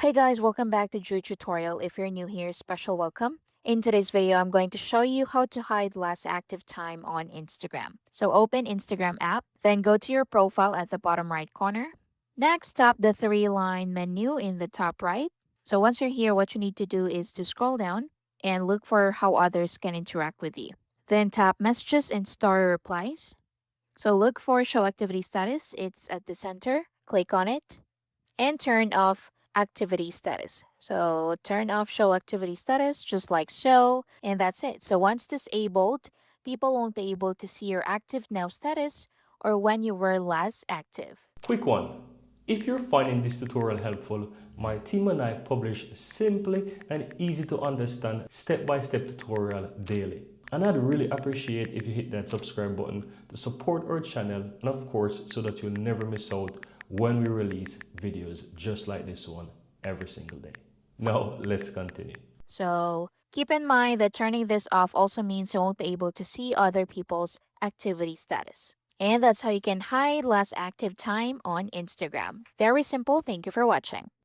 Hey guys, welcome back to Drew Tutorial. If you're new here, special welcome. In today's video, I'm going to show you how to hide last active time on Instagram. So open Instagram app, then go to your profile at the bottom right corner. Next, tap the three-line menu in the top right. So once you're here, what you need to do is to scroll down and look for how others can interact with you. Then tap messages and story replies. So look for show activity status. It's at the center. Click on it and turn off activity status. So turn off show activity status just like so, and that's it. So once disabled, people won't be able to see your active now status or when you were last active. Quick one. If you're finding this tutorial helpful, my team and I publish simply and easy to understand step-by-step tutorial daily. And I'd really appreciate if you hit that subscribe button to support our channel and of course so that you'll never miss out when we release videos just like this one every single day. Now let's continue. So keep in mind that turning this off also means you won't be able to see other people's activity status. And that's how you can hide last active time on Instagram. Very simple. Thank you for watching.